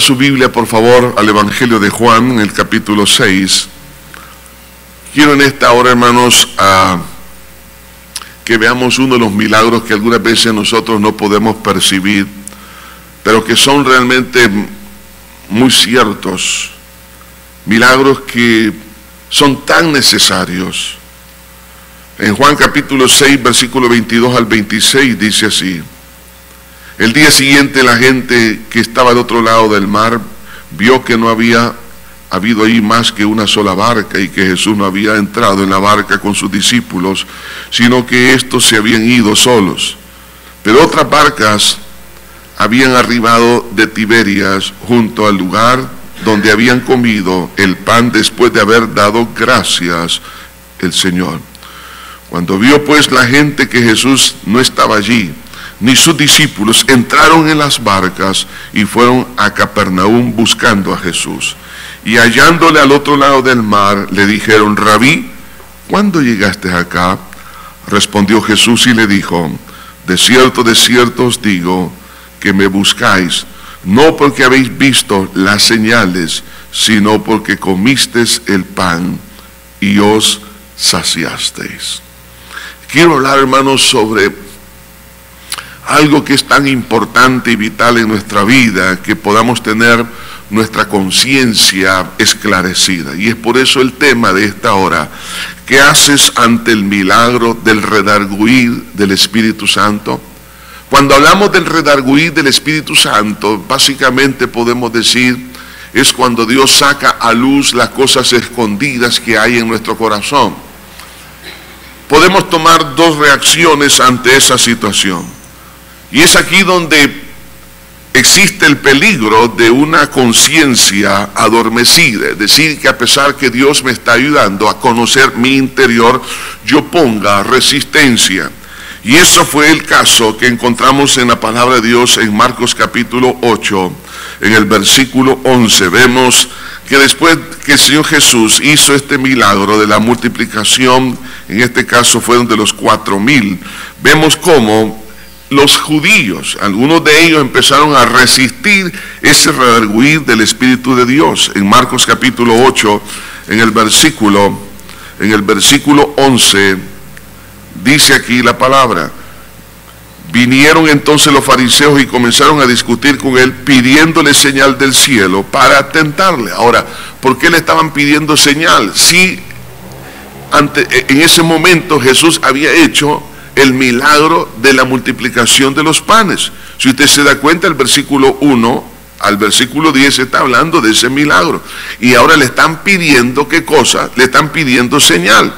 su Biblia, por favor, al Evangelio de Juan, en el capítulo 6. Quiero en esta hora, hermanos, que veamos uno de los milagros que algunas veces nosotros no podemos percibir, pero que son realmente muy ciertos. Milagros que son tan necesarios. En Juan capítulo 6, versículo 22 al 26, dice así: el día siguiente la gente que estaba al otro lado del mar vio que no había habido ahí más que una sola barca y que Jesús no había entrado en la barca con sus discípulos, sino que estos se habían ido solos. Pero otras barcas habían arribado de Tiberias junto al lugar donde habían comido el pan después de haber dado gracias el Señor. Cuando vio pues la gente que Jesús no estaba allí, ni sus discípulos, entraron en las barcas y fueron a Capernaum buscando a Jesús. Y hallándole al otro lado del mar, le dijeron: Rabí, ¿cuándo llegaste acá? Respondió Jesús y le dijo: de cierto os digo, que me buscáis, no porque habéis visto las señales, sino porque comisteis el pan y os saciasteis. Quiero hablar, hermanos, sobre algo que es tan importante y vital en nuestra vida, que podamos tener nuestra conciencia esclarecida. Y es por eso el tema de esta hora: ¿qué haces ante el milagro del redarguir del Espíritu Santo? Cuando hablamos del redarguir del Espíritu Santo, básicamente podemos decir, es cuando Dios saca a luz las cosas escondidas que hay en nuestro corazón. Podemos tomar dos reacciones ante esa situación. Y es aquí donde existe el peligro de una conciencia adormecida, es decir, que a pesar que Dios me está ayudando a conocer mi interior, yo ponga resistencia. Y eso fue el caso que encontramos en la palabra de Dios en Marcos capítulo 8, en el versículo 11. Vemos que después que el Señor Jesús hizo este milagro de la multiplicación, en este caso fueron de los 4,000, vemos cómo los judíos, algunos de ellos empezaron a resistir ese redarguir del Espíritu de Dios. En Marcos capítulo 8, en el versículo 11, dice aquí la palabra: vinieron entonces los fariseos y comenzaron a discutir con él, pidiéndole señal del cielo para tentarle. Ahora, ¿por qué le estaban pidiendo señal? Si en ese momento Jesús había hecho el milagro de la multiplicación de los panes. Si usted se da cuenta, el versículo 1 al versículo 10 está hablando de ese milagro. Y ahora le están pidiendo, ¿qué cosa? Le están pidiendo señal.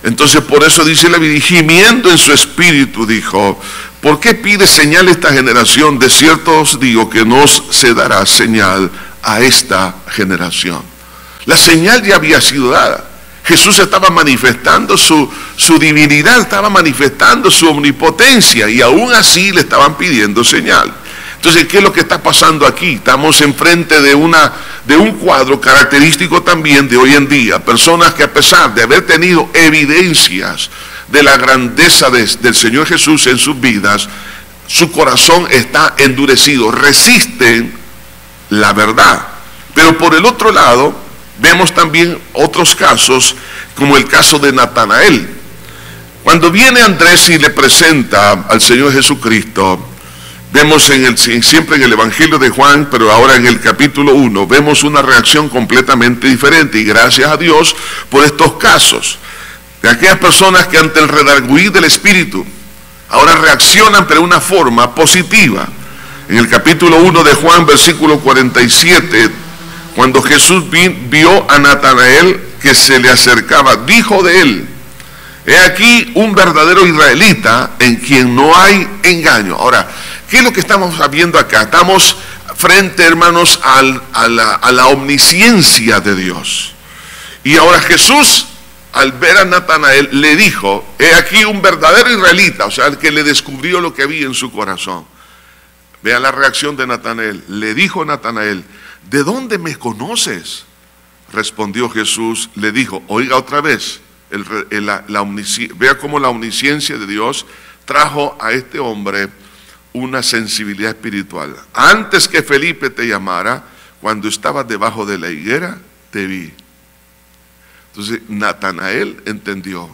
Entonces por eso dice la Biblia, gimiendo en su espíritu, dijo: ¿por qué pide señal esta generación? De cierto os digo que no se dará señal a esta generación. La señal ya había sido dada. Jesús estaba manifestando su divinidad, estaba manifestando su omnipotencia, y aún así le estaban pidiendo señal. Entonces, ¿qué es lo que está pasando aquí? Estamos enfrente de un cuadro característico también de hoy en día. Personas que, a pesar de haber tenido evidencias de la grandeza del Señor Jesús en sus vidas, su corazón está endurecido, resisten la verdad. Pero por el otro lado, vemos también otros casos, como el caso de Natanael. Cuando viene Andrés y le presenta al Señor Jesucristo, vemos siempre en el Evangelio de Juan, pero ahora en el capítulo 1, vemos una reacción completamente diferente. Y gracias a Dios por estos casos, de aquellas personas que ante el redarguir del Espíritu, ahora reaccionan pero de una forma positiva. En el capítulo 1 de Juan, versículo 47, cuando Jesús vio a Natanael que se le acercaba, dijo de él: he aquí un verdadero israelita en quien no hay engaño. Ahora, ¿qué es lo que estamos viendo acá? Estamos frente, hermanos, a la omnisciencia de Dios. Y ahora Jesús, al ver a Natanael, le dijo: he aquí un verdadero israelita, o sea, el que le descubrió lo que había en su corazón. Vean la reacción de Natanael. Le dijo Natanael: ¿de dónde me conoces? Respondió Jesús, le dijo, oiga otra vez, vea cómo la omnisciencia de Dios trajo a este hombre una sensibilidad espiritual. Antes que Felipe te llamara, cuando estabas debajo de la higuera, te vi. Entonces Natanael entendió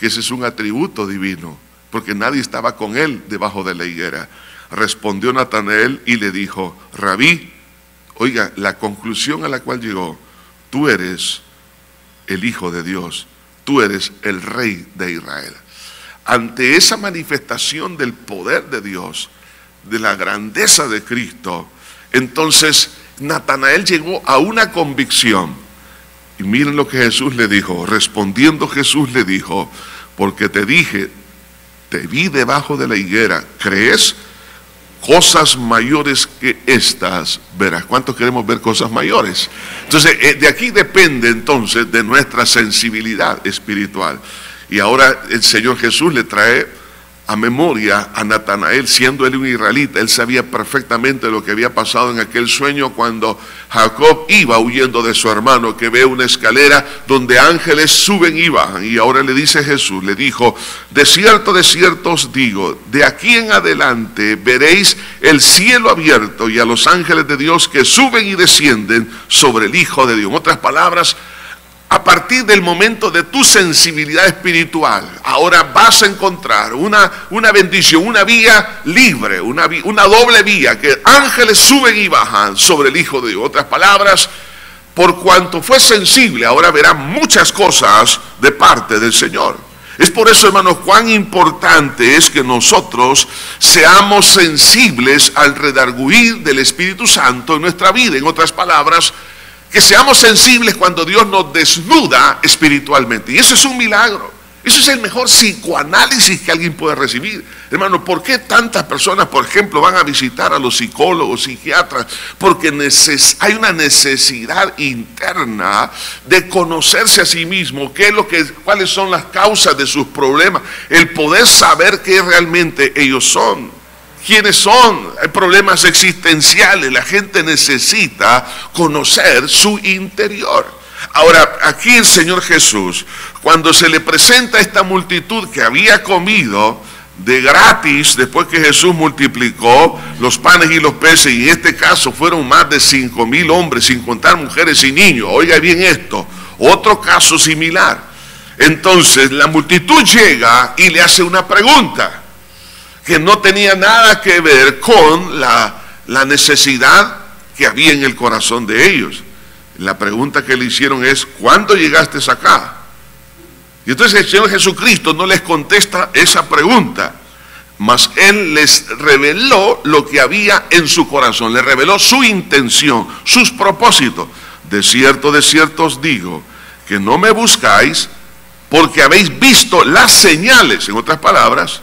que ese es un atributo divino, porque nadie estaba con él debajo de la higuera. Respondió Natanael y le dijo: Rabí, oiga, la conclusión a la cual llegó: tú eres el Hijo de Dios, tú eres el Rey de Israel. Ante esa manifestación del poder de Dios, de la grandeza de Cristo, entonces Natanael llegó a una convicción. Y miren lo que Jesús le dijo. Respondiendo Jesús le dijo: porque te dije, te vi debajo de la higuera, ¿crees? Cosas mayores que estas verás. ¿Cuántos queremos ver cosas mayores? Entonces, de aquí depende entonces de nuestra sensibilidad espiritual. Y ahora el Señor Jesús le trae a memoria a Natanael, siendo él un israelita. Él sabía perfectamente lo que había pasado en aquel sueño cuando Jacob iba huyendo de su hermano, que ve una escalera donde ángeles suben y bajan. Y ahora le dice Jesús, le dijo: de cierto os digo, de aquí en adelante veréis el cielo abierto y a los ángeles de Dios que suben y descienden sobre el Hijo de Dios. En otras palabras, a partir del momento de tu sensibilidad espiritual, ahora vas a encontrar una bendición, una vía libre, una doble vía, que ángeles suben y bajan sobre el Hijo de Dios. En otras palabras, por cuanto fue sensible, ahora verá muchas cosas de parte del Señor. Es por eso, hermanos, cuán importante es que nosotros seamos sensibles al redarguir del Espíritu Santo en nuestra vida. En otras palabras, que seamos sensibles cuando Dios nos desnuda espiritualmente. Y eso es un milagro. Eso es el mejor psicoanálisis que alguien puede recibir. Hermano, ¿por qué tantas personas, por ejemplo, van a visitar a los psicólogos, psiquiatras? Porque hay una necesidad interna de conocerse a sí mismo, cuáles son las causas de sus problemas, el poder saber qué realmente ellos son. ¿Quiénes son? Hay problemas existenciales. La gente necesita conocer su interior. Ahora, aquí el Señor Jesús, cuando se le presenta a esta multitud que había comido de gratis, después que Jesús multiplicó los panes y los peces, y en este caso fueron más de 5,000 hombres, sin contar mujeres y niños. Oiga bien esto, otro caso similar. Entonces la multitud llega y le hace una pregunta que no tenía nada que ver con la necesidad que había en el corazón de ellos. La pregunta que le hicieron es: ¿cuándo llegaste acá? Y entonces el Señor Jesucristo no les contesta esa pregunta, mas Él les reveló lo que había en su corazón, les reveló su intención, sus propósitos. De cierto os digo, que no me buscáis porque habéis visto las señales. En otras palabras,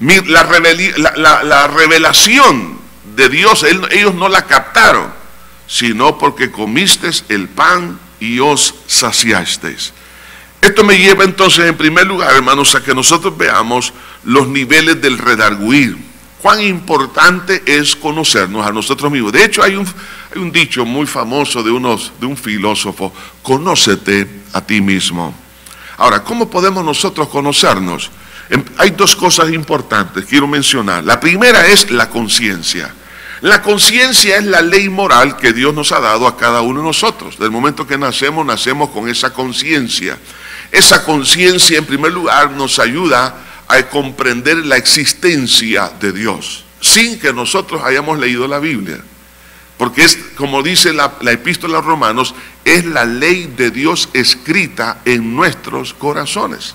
la revelación de Dios, ellos no la captaron, sino porque comisteis el pan y os saciasteis. Esto me lleva entonces, en primer lugar, hermanos, a que nosotros veamos los niveles del redarguir. Cuán importante es conocernos a nosotros mismos. De hecho, hay un dicho muy famoso de un filósofo: conócete a ti mismo. Ahora, ¿cómo podemos nosotros conocernos? Hay dos cosas importantes que quiero mencionar. La primera es la conciencia. La conciencia es la ley moral que Dios nos ha dado a cada uno de nosotros. Del momento que nacemos con esa conciencia. Esa conciencia, en primer lugar, nos ayuda a comprender la existencia de Dios, sin que nosotros hayamos leído la Biblia. Porque es, como dice la epístola a los Romanos, es la ley de Dios escrita en nuestros corazones.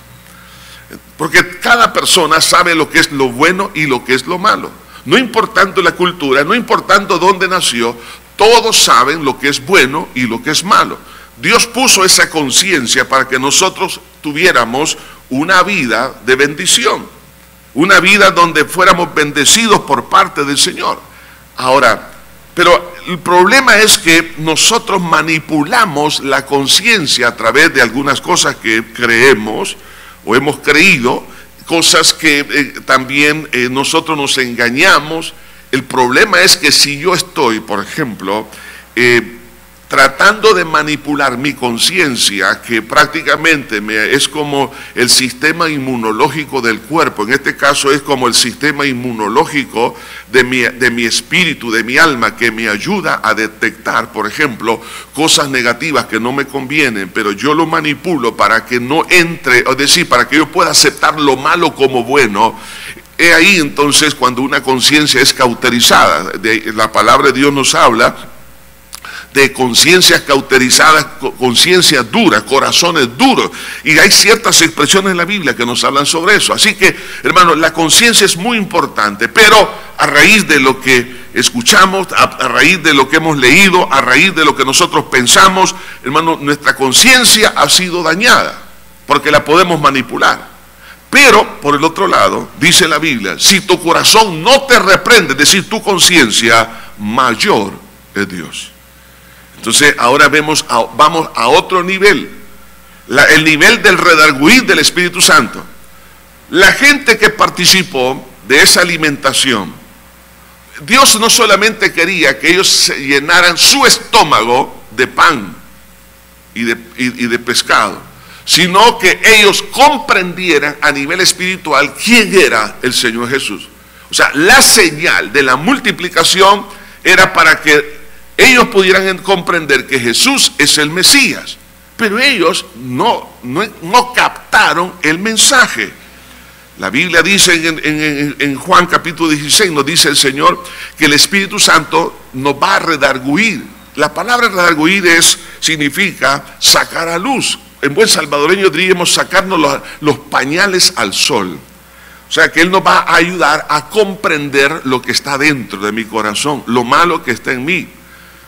Porque cada persona sabe lo que es lo bueno y lo que es lo malo. No importando la cultura, no importando dónde nació, todos saben lo que es bueno y lo que es malo. Dios puso esa conciencia para que nosotros tuviéramos una vida de bendición, una vida donde fuéramos bendecidos por parte del Señor. Ahora, pero el problema es que nosotros manipulamos la conciencia a través de algunas cosas que creemos o hemos creído, cosas que también nosotros nos engañamos. El problema es que si yo estoy, por ejemplo, tratando de manipular mi conciencia, que prácticamente es como el sistema inmunológico del cuerpo. En este caso es como el sistema inmunológico de mi espíritu, de mi alma, que me ayuda a detectar, por ejemplo, cosas negativas que no me convienen, pero yo lo manipulo para que no entre, es decir, para que yo pueda aceptar lo malo como bueno. He ahí entonces cuando una conciencia es cauterizada. La palabra de Dios nos habla de conciencias cauterizadas, conciencias duras, corazones duros. Y hay ciertas expresiones en la Biblia que nos hablan sobre eso. Así que, hermanos, la conciencia es muy importante, pero a raíz de lo que escuchamos, a raíz de lo que hemos leído, a raíz de lo que nosotros pensamos, hermanos, nuestra conciencia ha sido dañada, porque la podemos manipular. Pero, por el otro lado, dice la Biblia, si tu corazón no te reprende, es decir, tu conciencia, mayor es Dios. Entonces ahora vamos a otro nivel, el nivel del redarguir del Espíritu Santo. La gente que participó de esa alimentación, Dios no solamente quería que ellos se llenaran su estómago de pan y de pescado, sino que ellos comprendieran a nivel espiritual quién era el Señor Jesús. O sea, la señal de la multiplicación era para que ellos pudieran comprender que Jesús es el Mesías, pero ellos no captaron el mensaje. La Biblia dice en Juan capítulo 16, nos dice el Señor que el Espíritu Santo nos va a redarguir. La palabra redarguir significa sacar a luz. En buen salvadoreño diríamos sacarnos los pañales al sol. O sea que Él nos va a ayudar a comprender lo que está dentro de mi corazón, lo malo que está en mí.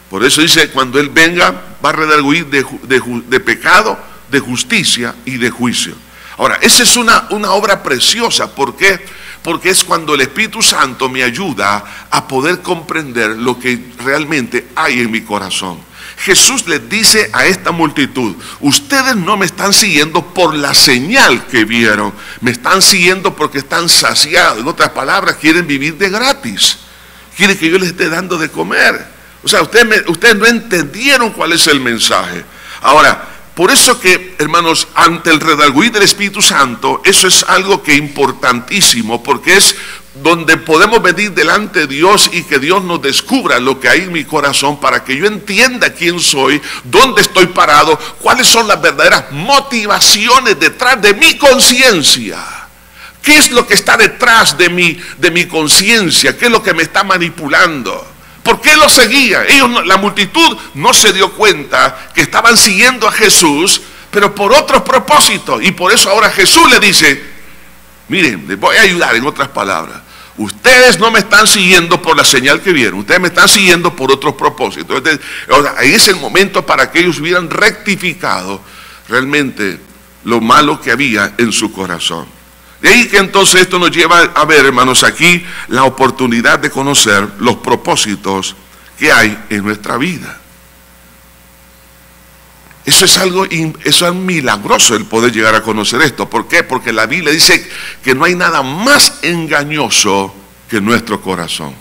Por eso dice, cuando Él venga, va a redarguir de pecado, de justicia y de juicio. Ahora, esa es una obra preciosa. ¿Por qué? Porque es cuando el Espíritu Santo me ayuda a poder comprender lo que realmente hay en mi corazón. Jesús les dice a esta multitud, ustedes no me están siguiendo por la señal que vieron, me están siguiendo porque están saciados. En otras palabras, quieren vivir de gratis, quieren que yo les esté dando de comer. O sea, ustedes no entendieron cuál es el mensaje. Ahora, por eso que, hermanos, ante el redarguir del Espíritu Santo, eso es algo que es importantísimo, porque es donde podemos venir delante de Dios y que Dios nos descubra lo que hay en mi corazón para que yo entienda quién soy, dónde estoy parado, cuáles son las verdaderas motivaciones detrás de mi conciencia. ¿Qué es lo que está detrás de mi conciencia? ¿Qué es lo que me está manipulando? ¿Por qué lo seguía? La multitud no se dio cuenta que estaban siguiendo a Jesús, pero por otros propósitos. Y por eso ahora Jesús le dice, miren, les voy a ayudar en otras palabras. Ustedes no me están siguiendo por la señal que vieron, ustedes me están siguiendo por otros propósitos. Entonces, ahí es el momento para que ellos hubieran rectificado realmente lo malo que había en su corazón. De ahí que entonces esto nos lleva a ver, hermanos, aquí la oportunidad de conocer los propósitos que hay en nuestra vida. Eso es milagroso el poder llegar a conocer esto. ¿Por qué? Porque la Biblia dice que no hay nada más engañoso que nuestro corazón.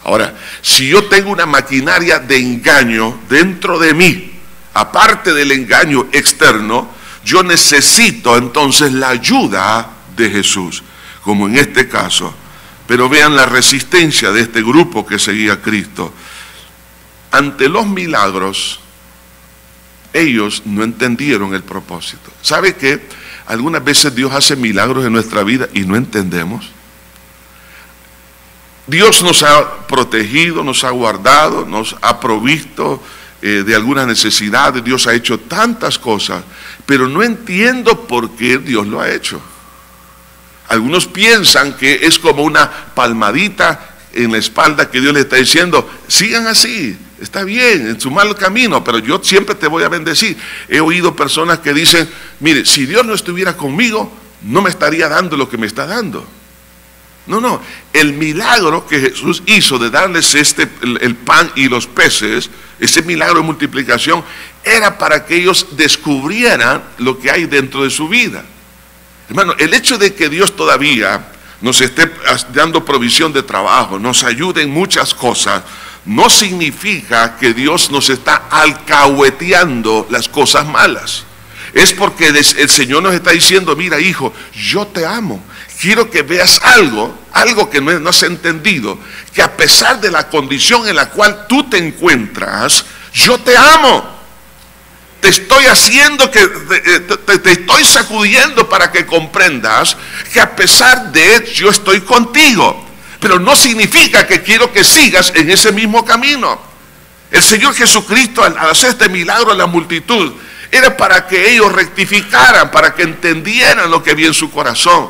Ahora, si yo tengo una maquinaria de engaño dentro de mí, aparte del engaño externo, yo necesito entonces la ayuda de Jesús, como en este caso. Pero vean la resistencia de este grupo que seguía a Cristo. Ante los milagros, ellos no entendieron el propósito. ¿Sabe qué? Algunas veces Dios hace milagros en nuestra vida y no entendemos. Dios nos ha protegido, nos ha guardado, nos ha provisto de algunas necesidades. Dios ha hecho tantas cosas, pero no entiendo por qué Dios lo ha hecho. Algunos piensan que es como una palmadita en la espalda que Dios le está diciendo, sigan así, está bien, en su mal camino, pero yo siempre te voy a bendecir. He oído personas que dicen, mire, si Dios no estuviera conmigo, no me estaría dando lo que me está dando. No, el milagro que Jesús hizo de darles el pan y los peces, ese milagro de multiplicación, era para que ellos descubrieran lo que hay dentro de su vida. Hermano, el hecho de que Dios todavía nos esté dando provisión de trabajo, nos ayude en muchas cosas, no significa que Dios nos está alcahueteando las cosas malas. Es porque el Señor nos está diciendo, mira hijo, yo te amo. Quiero que veas algo que no has entendido, que a pesar de la condición en la cual tú te encuentras, yo te amo. Te estoy haciendo te estoy sacudiendo para que comprendas que a pesar de eso yo estoy contigo. Pero no significa que quiero que sigas en ese mismo camino. El Señor Jesucristo, al hacer este milagro a la multitud, era para que ellos rectificaran, para que entendieran lo que había en su corazón.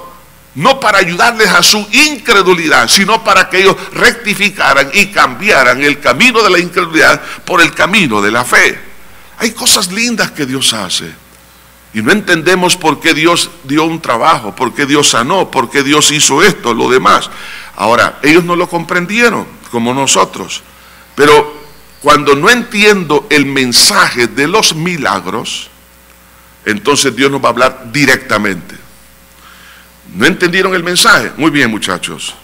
No para ayudarles a su incredulidad, sino para que ellos rectificaran y cambiaran el camino de la incredulidad por el camino de la fe. Hay cosas lindas que Dios hace. Y no entendemos por qué Dios dio un trabajo, por qué Dios sanó, por qué Dios hizo esto, lo demás. Ahora, ellos no lo comprendieron como nosotros. Pero cuando no entiendo el mensaje de los milagros, entonces Dios nos va a hablar directamente. ¿No entendieron el mensaje? Muy bien, muchachos.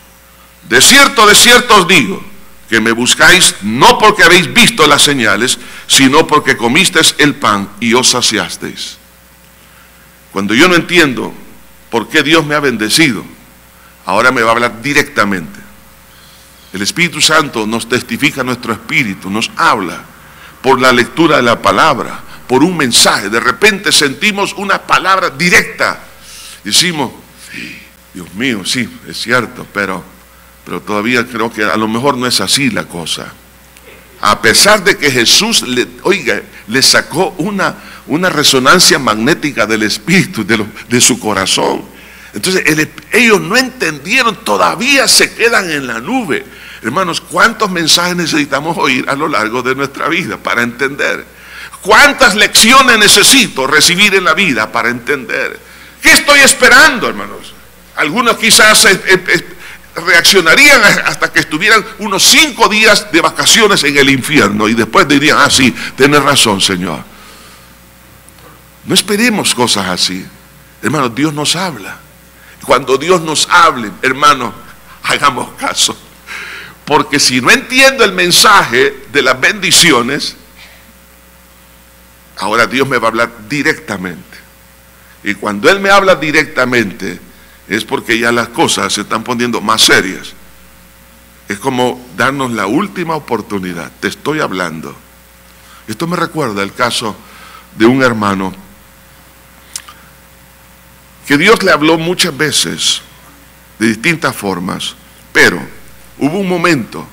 De cierto os digo, que me buscáis no porque habéis visto las señales, sino porque comisteis el pan y os saciasteis. Cuando yo no entiendo por qué Dios me ha bendecido, ahora me va a hablar directamente. El Espíritu Santo nos testifica nuestro espíritu, nos habla por la lectura de la palabra, por un mensaje. De repente sentimos una palabra directa. Decimos, Dios mío, sí, es cierto, pero todavía creo que a lo mejor no es así la cosa. A pesar de que Jesús le sacó una resonancia magnética del espíritu, de su corazón. Entonces ellos no entendieron, todavía se quedan en la nube. Hermanos, ¿cuántos mensajes necesitamos oír a lo largo de nuestra vida para entender? ¿Cuántas lecciones necesito recibir en la vida para entender? ¿Qué estoy esperando, hermanos? Algunos quizás reaccionarían hasta que estuvieran unos 5 días de vacaciones en el infierno y después dirían, ah sí, tienes razón, Señor. No esperemos cosas así. Hermanos, Dios nos habla. Cuando Dios nos hable, hermanos, hagamos caso. Porque si no entiendo el mensaje de las bendiciones, ahora Dios me va a hablar directamente. Y cuando Él me habla directamente, es porque ya las cosas se están poniendo más serias. Es como darnos la última oportunidad. Te estoy hablando. Esto me recuerda el caso de un hermano que Dios le habló muchas veces de distintas formas, pero hubo un momento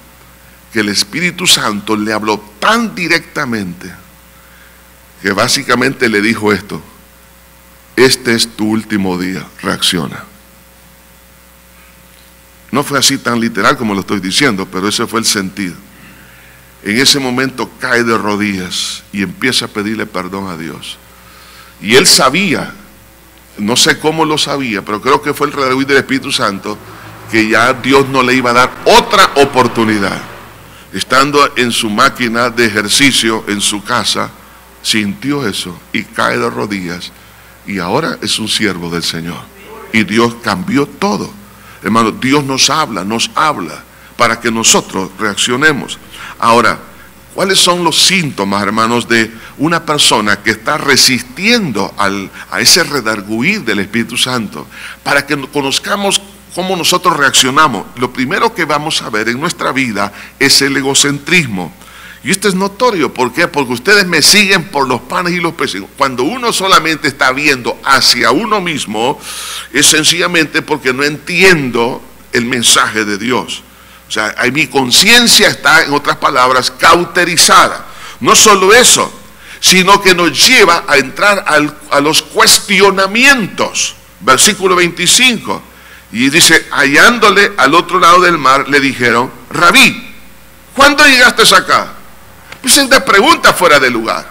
que el Espíritu Santo le habló tan directamente que básicamente le dijo esto: este es tu último día, reacciona. No fue así tan literal como lo estoy diciendo, pero ese fue el sentido. En ese momento cae de rodillas y empieza a pedirle perdón a Dios. Y él sabía, no sé cómo lo sabía, pero creo que fue el redarguir del Espíritu Santo, que ya Dios no le iba a dar otra oportunidad. Estando en su máquina de ejercicio en su casa, sintió eso y cae de rodillas. Y ahora es un siervo del Señor. Y Dios cambió todo. Hermanos, Dios nos habla para que nosotros reaccionemos. Ahora, ¿cuáles son los síntomas, hermanos, de una persona que está resistiendo a ese redarguir del Espíritu Santo? Para que conozcamos cómo nosotros reaccionamos. Lo primero que vamos a ver en nuestra vida es el egocentrismo. Y esto es notorio. ¿Por qué? Porque ustedes me siguen por los panes y los peces. Cuando uno solamente está viendo hacia uno mismo, es sencillamente porque no entiendo el mensaje de Dios. O sea, mi conciencia está, en otras palabras, cauterizada. No solo eso, sino que nos lleva a entrar a los cuestionamientos. Versículo 25. Y dice, hallándole al otro lado del mar, le dijeron, Rabí, ¿cuándo llegaste acá? Pues es una pregunta fuera de lugar.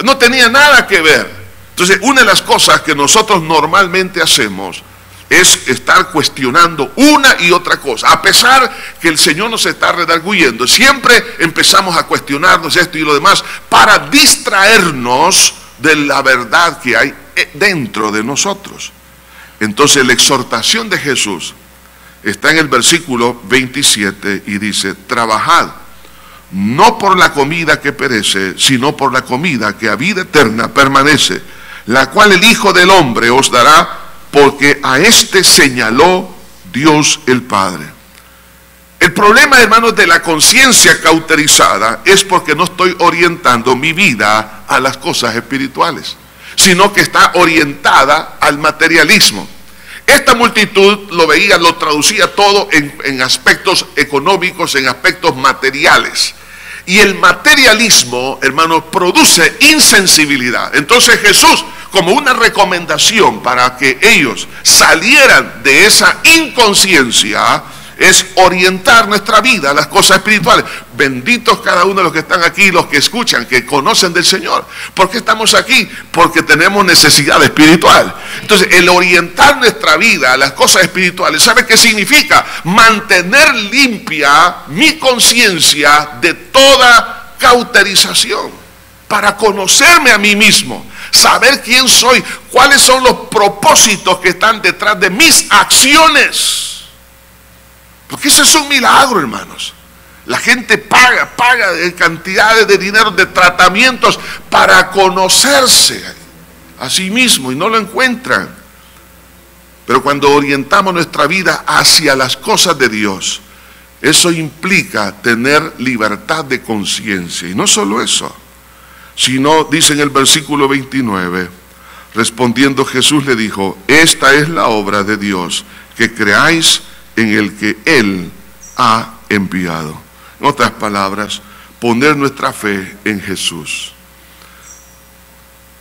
No tenía nada que ver. Entonces, una de las cosas que nosotros normalmente hacemos es estar cuestionando una y otra cosa. A pesar que el Señor nos está redarguyendo, siempre empezamos a cuestionarnos esto y lo demás para distraernos de la verdad que hay dentro de nosotros. Entonces, la exhortación de Jesús está en el versículo 27 y dice: trabajad no por la comida que perece, sino por la comida que a vida eterna permanece, la cual el Hijo del Hombre os dará, porque a éste señaló Dios el Padre. El problema, hermanos, de la conciencia cauterizada es porque no estoy orientando mi vida a las cosas espirituales, sino que está orientada al materialismo. Esta multitud lo veía, lo traducía todo en aspectos económicos, en aspectos materiales. Y el materialismo, hermanos, produce insensibilidad. Entonces Jesús, como una recomendación para que ellos salieran de esa inconsciencia, es orientar nuestra vida a las cosas espirituales. Benditos cada uno de los que están aquí, los que escuchan, que conocen del Señor. ¿Por qué estamos aquí? Porque tenemos necesidad espiritual. Entonces, el orientar nuestra vida a las cosas espirituales, ¿sabe qué significa? Mantener limpia mi conciencia de toda cauterización, para conocerme a mí mismo, saber quién soy, cuáles son los propósitos que están detrás de mis acciones. Porque ese es un milagro, hermanos. La gente paga cantidades de dinero, de tratamientos para conocerse a sí mismo y no lo encuentran. Pero cuando orientamos nuestra vida hacia las cosas de Dios, eso implica tener libertad de conciencia. Y no solo eso, sino, dice en el versículo 29, respondiendo Jesús le dijo: esta es la obra de Dios, que creáis en el que Él ha enviado. En otras palabras, poner nuestra fe en Jesús.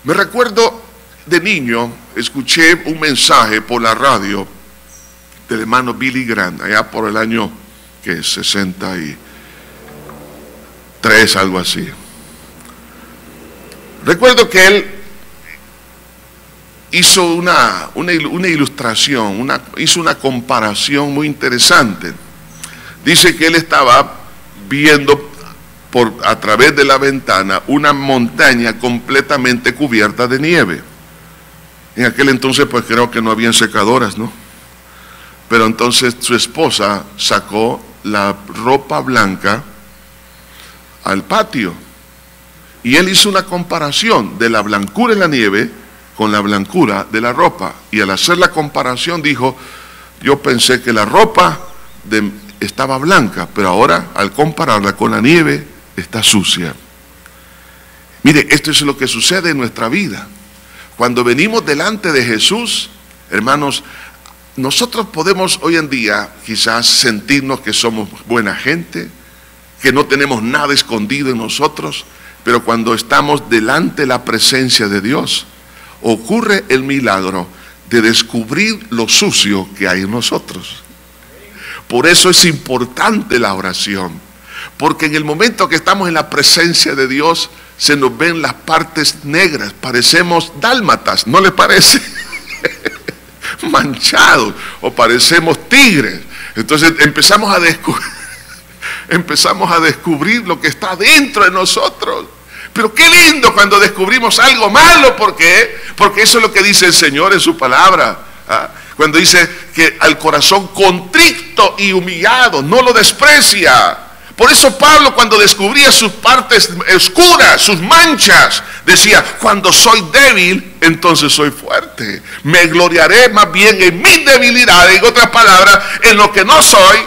Me recuerdo de niño, escuché un mensaje por la radio del hermano Billy Graham, allá por el año 63, algo así. Recuerdo que él hizo una ilustración, hizo una comparación muy interesante. Dice que él estaba viendo a través de la ventana una montaña completamente cubierta de nieve. En aquel entonces pues creo que no habían secadoras, ¿no? Pero entonces su esposa sacó la ropa blanca al patio y él hizo una comparación de la blancura en la nieve con la blancura de la ropa, y al hacer la comparación dijo: yo pensé que la ropa estaba blanca, pero ahora al compararla con la nieve está sucia. Mire, esto es lo que sucede en nuestra vida. Cuando venimos delante de Jesús, hermanos, nosotros podemos hoy en día quizás sentirnos que somos buena gente, que no tenemos nada escondido en nosotros, pero cuando estamos delante de la presencia de Dios, ocurre el milagro de descubrir lo sucio que hay en nosotros. Por eso es importante la oración, porque en el momento que estamos en la presencia de Dios, se nos ven las partes negras, parecemos dálmatas, ¿no les parece? Manchados, o parecemos tigres. Entonces empezamos a descubrir lo que está dentro de nosotros. Pero qué lindo cuando descubrimos algo malo. ¿Por qué? Porque eso es lo que dice el Señor en su palabra. Cuando dice que al corazón contrito y humillado no lo desprecia. Por eso Pablo, cuando descubría sus partes oscuras, sus manchas, decía: cuando soy débil, entonces soy fuerte. Me gloriaré más bien en mis debilidades. En otras palabras, en lo que no soy.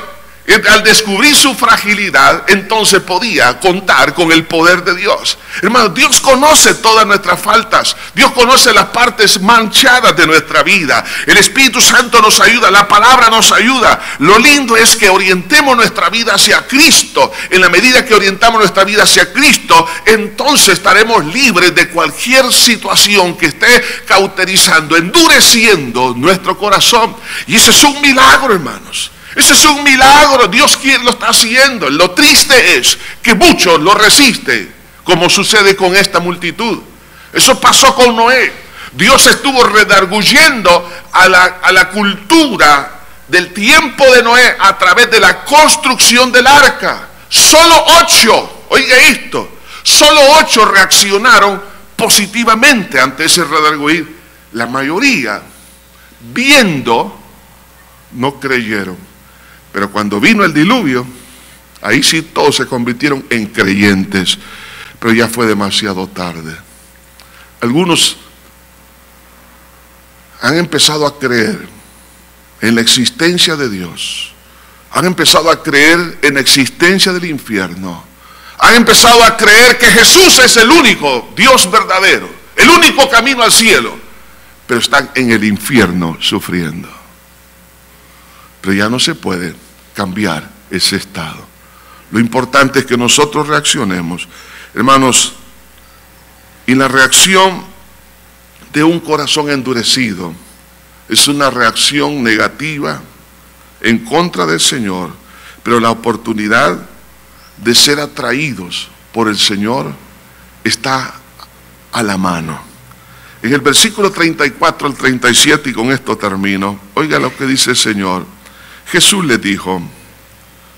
Al descubrir su fragilidad, entonces podía contar con el poder de Dios. Hermano, Dios conoce todas nuestras faltas. Dios conoce las partes manchadas de nuestra vida. El Espíritu Santo nos ayuda, la palabra nos ayuda. Lo lindo es que orientemos nuestra vida hacia Cristo. En la medida que orientamos nuestra vida hacia Cristo, entonces estaremos libres de cualquier situación que esté cauterizando, endureciendo nuestro corazón. Y ese es un milagro, hermanos. Ese es un milagro. Dios quien lo está haciendo. Lo triste es que muchos lo resisten, como sucede con esta multitud. Eso pasó con Noé. Dios estuvo redarguyendo a la cultura del tiempo de Noé a través de la construcción del arca. Solo 8, oiga esto, solo 8 reaccionaron positivamente ante ese redarguir. La mayoría, viendo, no creyeron. Pero cuando vino el diluvio, ahí sí todos se convirtieron en creyentes, pero ya fue demasiado tarde. Algunos han empezado a creer en la existencia de Dios, han empezado a creer en la existencia del infierno, han empezado a creer que Jesús es el único Dios verdadero, el único camino al cielo, pero están en el infierno sufriendo. Pero ya no se puede cambiar ese estado. Lo importante es que nosotros reaccionemos, hermanos, y la reacción de un corazón endurecido es una reacción negativa en contra del Señor, pero la oportunidad de ser atraídos por el Señor está a la mano. En el versículo 34 al 37, y con esto termino, oiga lo que dice el Señor. Jesús le dijo: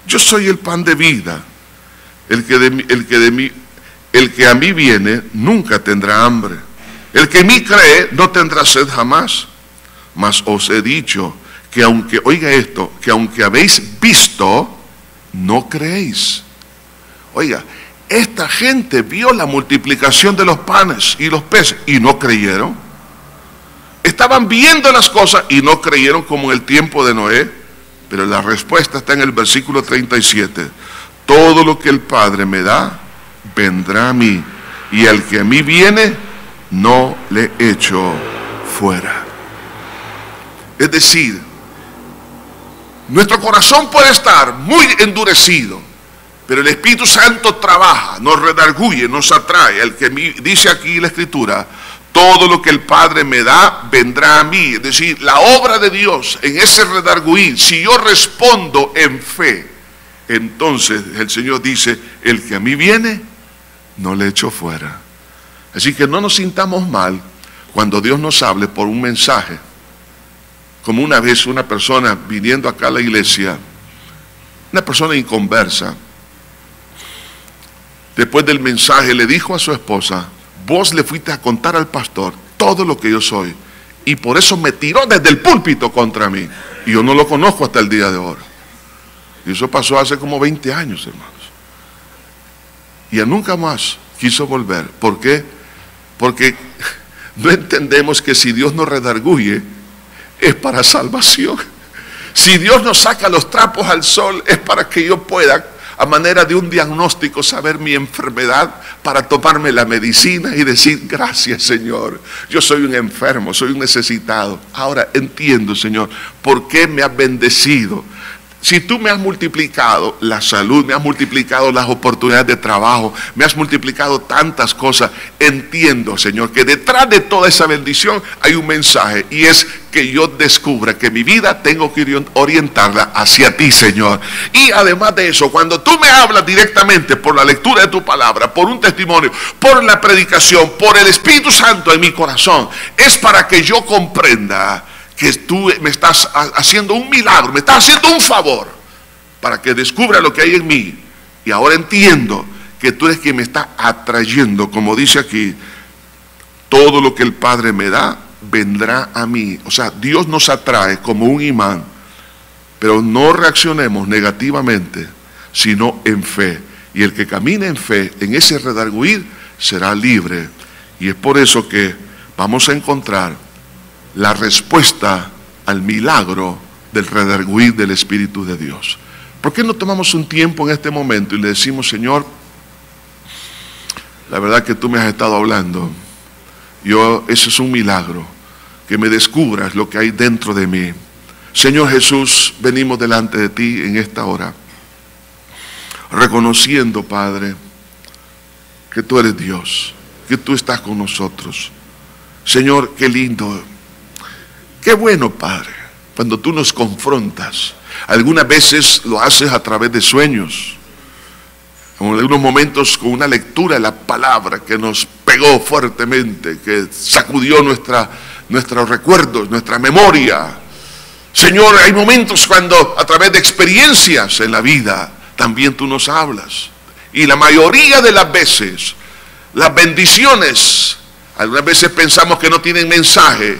yo soy el pan de vida, el que a mí viene nunca tendrá hambre, el que en mí cree no tendrá sed jamás. Mas os he dicho que aunque, oiga esto, que aunque habéis visto, no creéis. Oiga, esta gente vio la multiplicación de los panes y los peces y no creyeron. Estaban viendo las cosas y no creyeron, como en el tiempo de Noé. Pero la respuesta está en el versículo 37. Todo lo que el Padre me da, vendrá a mí, y al que a mí viene, no le echo fuera. Es decir, nuestro corazón puede estar muy endurecido, pero el Espíritu Santo trabaja, nos redarguye, nos atrae. El que dice aquí la Escritura: todo lo que el Padre me da, vendrá a mí. Es decir, la obra de Dios en ese redarguir, si yo respondo en fe, entonces el Señor dice: el que a mí viene, no le echo fuera. Así que no nos sintamos mal cuando Dios nos hable por un mensaje. Como una vez una persona viniendo acá a la iglesia, una persona inconversa, después del mensaje le dijo a su esposa: vos le fuiste a contar al pastor todo lo que yo soy, y por eso me tiró desde el púlpito contra mí, y yo no lo conozco hasta el día de hoy. Y eso pasó hace como 20 años, hermanos. Y ya nunca más quiso volver. ¿Por qué? Porque no entendemos que si Dios nos redarguye, es para salvación. Si Dios nos saca los trapos al sol, es para que yo pueda, a manera de un diagnóstico, saber mi enfermedad, para tomarme la medicina y decir: gracias, Señor, yo soy un enfermo, soy un necesitado. Ahora entiendo, Señor, por qué me has bendecido. Si tú me has multiplicado la salud, me has multiplicado las oportunidades de trabajo, me has multiplicado tantas cosas, entiendo, Señor, que detrás de toda esa bendición hay un mensaje, y es que yo descubra que mi vida tengo que orientarla hacia ti, Señor. Y además de eso, cuando tú me hablas directamente por la lectura de tu palabra, por un testimonio, por la predicación, por el Espíritu Santo en mi corazón, es para que yo comprenda que tú me estás haciendo un milagro, me estás haciendo un favor, para que descubra lo que hay en mí. Y ahora entiendo que tú eres quien me está atrayendo, como dice aquí: todo lo que el Padre me da, vendrá a mí. O sea, Dios nos atrae como un imán, pero no reaccionemos negativamente, sino en fe. Y el que camine en fe, en ese redarguir, será libre. Y es por eso que vamos a encontrar la respuesta al milagro del redarguir del Espíritu de Dios. ¿Por qué no tomamos un tiempo en este momento y le decimos: Señor, la verdad que tú me has estado hablando, eso es un milagro, que me descubras lo que hay dentro de mí. Señor Jesús, venimos delante de ti en esta hora, reconociendo, Padre, que tú eres Dios, que tú estás con nosotros. Señor, qué lindo, qué bueno, Padre, cuando tú nos confrontas. Algunas veces lo haces a través de sueños, en algunos momentos con una lectura de la palabra que nos pegó fuertemente, que sacudió nuestros recuerdos, nuestra memoria. Señor, hay momentos cuando a través de experiencias en la vida también tú nos hablas. Y la mayoría de las veces, las bendiciones, algunas veces pensamos que no tienen mensaje.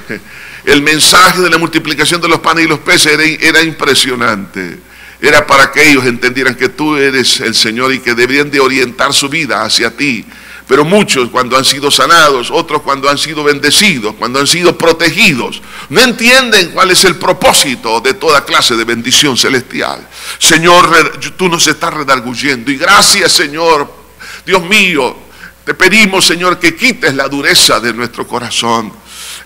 El mensaje de la multiplicación de los panes y los peces era impresionante. era para que ellos entendieran que tú eres el Señor y que deberían de orientar su vida hacia ti. Pero muchos, cuando han sido sanados, otros cuando han sido bendecidos, cuando han sido protegidos, no entienden cuál es el propósito de toda clase de bendición celestial. Señor, tú nos estás redarguyendo, y gracias, Señor, Dios mío, te pedimos, Señor, que quites la dureza de nuestro corazón.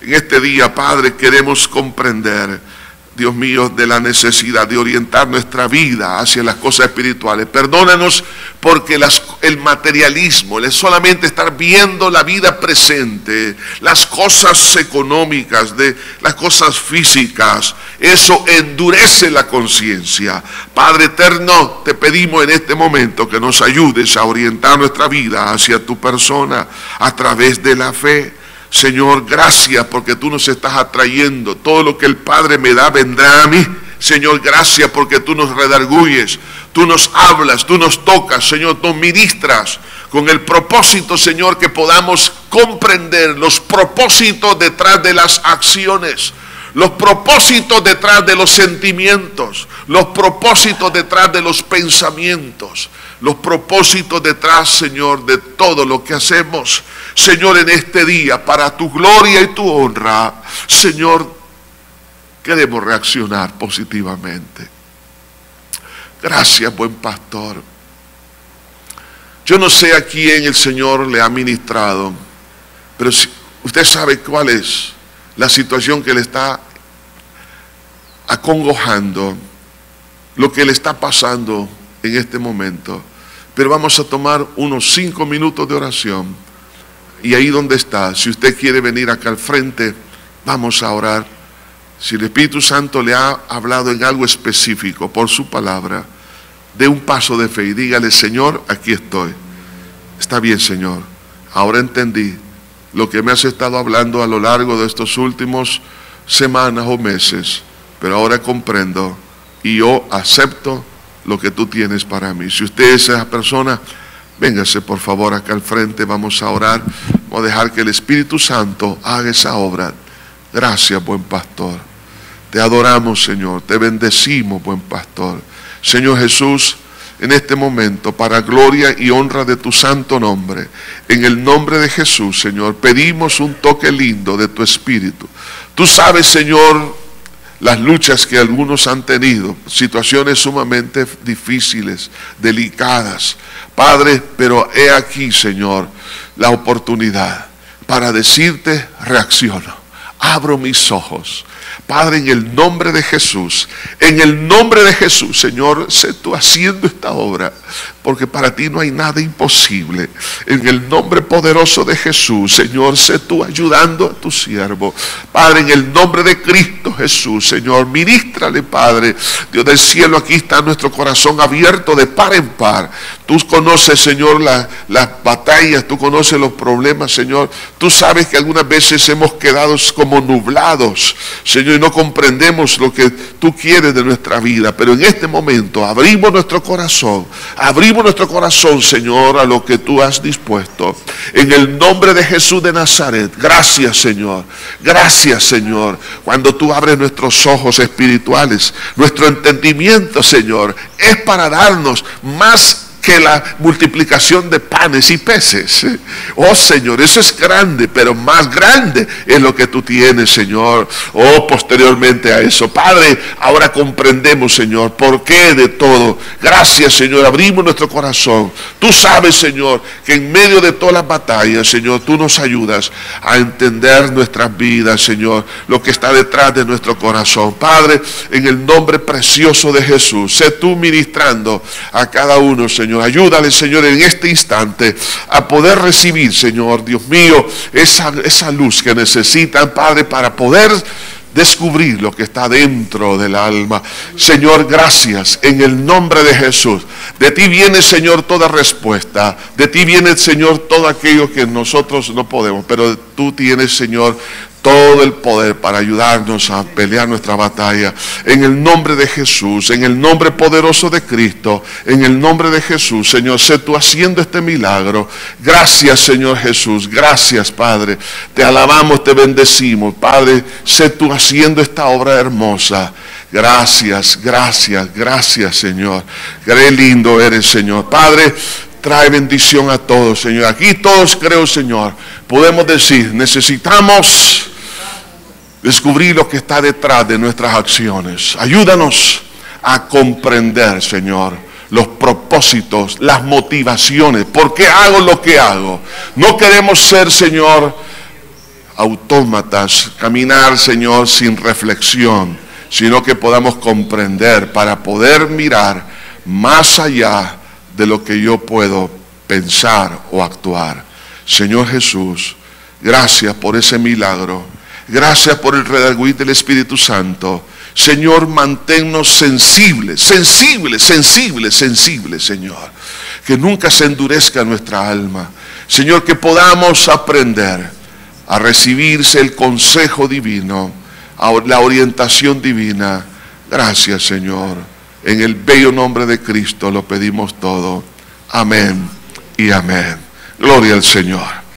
En este día, Padre, queremos comprender, Dios mío, de la necesidad de orientar nuestra vida hacia las cosas espirituales. Perdónanos porque el materialismo, el solamente estar viendo la vida presente, las cosas económicas, las cosas físicas, eso endurece la conciencia. Padre eterno, te pedimos en este momento que nos ayudes a orientar nuestra vida hacia tu persona a través de la fe. Señor, gracias porque tú nos estás atrayendo. Todo lo que el Padre me da vendrá a mí. Señor, gracias porque tú nos redarguyes, tú nos hablas, tú nos tocas, Señor, tú ministras con el propósito, Señor, que podamos comprender los propósitos detrás de las acciones, los propósitos detrás de los sentimientos, los propósitos detrás de los pensamientos, los propósitos detrás, Señor, de todo lo que hacemos. Señor, en este día, para tu gloria y tu honra, Señor, queremos reaccionar positivamente. Gracias, buen pastor. Yo no sé a quién el Señor le ha ministrado, pero si usted sabe cuál es la situación que le está acongojando, lo que le está pasando en este momento. Pero vamos a tomar unos 5 minutos de oración. Y ahí donde está, si usted quiere venir acá al frente, vamos a orar. Si el Espíritu Santo le ha hablado en algo específico por su palabra, dé un paso de fe y dígale: Señor, aquí estoy. Está bien, Señor, ahora entendí lo que me has estado hablando a lo largo de estos últimos semanas o meses, pero ahora comprendo y yo acepto lo que tú tienes para mí. Si usted es esa persona, véngase por favor acá al frente, vamos a orar, vamos a dejar que el Espíritu Santo haga esa obra. Gracias, buen pastor. Te adoramos, Señor, te bendecimos, buen pastor. Señor Jesús, en este momento, para gloria y honra de tu santo nombre, en el nombre de Jesús, Señor, pedimos un toque lindo de tu Espíritu. Tú sabes, Señor, las luchas que algunos han tenido, situaciones sumamente difíciles, delicadas, Padre, pero he aquí, Señor, la oportunidad para decirte: reacciono, abro mis ojos. Padre, en el nombre de Jesús, Señor, sé tú haciendo esta obra, porque para ti no hay nada imposible. En el nombre poderoso de Jesús, Señor, sé tú ayudando a tu siervo. Padre, en el nombre de Cristo Jesús, Señor, ministrale, Padre. Dios del cielo, aquí está nuestro corazón abierto de par en par. Tú conoces, Señor, las batallas, tú conoces los problemas, Señor. Tú sabes que algunas veces hemos quedado como nublados, Señor, y no comprendemos lo que tú quieres de nuestra vida. Pero en este momento abrimos nuestro corazón, Señor, a lo que tú has dispuesto. En el nombre de Jesús de Nazaret, gracias, Señor. Gracias, Señor. Cuando tú abres nuestros ojos espirituales, nuestro entendimiento, Señor, es para darnos más que la multiplicación de panes y peces. Oh, Señor, eso es grande, pero más grande es lo que tú tienes, Señor. Oh, posteriormente a eso, Padre, ahora comprendemos, Señor, por qué de todo. Gracias, Señor, abrimos nuestro corazón. Tú sabes, Señor, que en medio de todas las batallas, Señor, tú nos ayudas a entender nuestras vidas, Señor, lo que está detrás de nuestro corazón. Padre, en el nombre precioso de Jesús, sé tú ministrando a cada uno, Señor. Ayúdale, Señor, en este instante a poder recibir, Señor, Dios mío, esa luz que necesitan, Padre, para poder descubrir lo que está dentro del alma. Señor, gracias, en el nombre de Jesús. De ti viene, Señor, toda respuesta. De ti viene, Señor, todo aquello que nosotros no podemos. Pero tú tienes, Señor, todo el poder para ayudarnos a pelear nuestra batalla. En el nombre de Jesús, en el nombre poderoso de Cristo, en el nombre de Jesús, Señor, sé tú haciendo este milagro. Gracias, Señor Jesús, gracias, Padre. Te alabamos, te bendecimos, Padre. Sé tú haciendo esta obra hermosa. Gracias, gracias, gracias, Señor. Qué lindo eres, Señor. Padre, trae bendición a todos, Señor. Aquí todos, creo, Señor, podemos decir, necesitamos descubrir lo que está detrás de nuestras acciones. Ayúdanos a comprender, Señor, los propósitos, las motivaciones. ¿Por qué hago lo que hago? No queremos ser, Señor, autómatas, caminar, Señor, sin reflexión, sino que podamos comprender para poder mirar más allá de lo que yo puedo pensar o actuar. Señor Jesús, gracias por ese milagro. Gracias por el redarguir del Espíritu Santo. Señor, manténnos sensibles, sensibles, sensibles, sensibles, Señor. Que nunca se endurezca nuestra alma. Señor, que podamos aprender a recibirse el consejo divino, la orientación divina. Gracias, Señor. En el bello nombre de Cristo lo pedimos todo. Amén y amén. Gloria al Señor.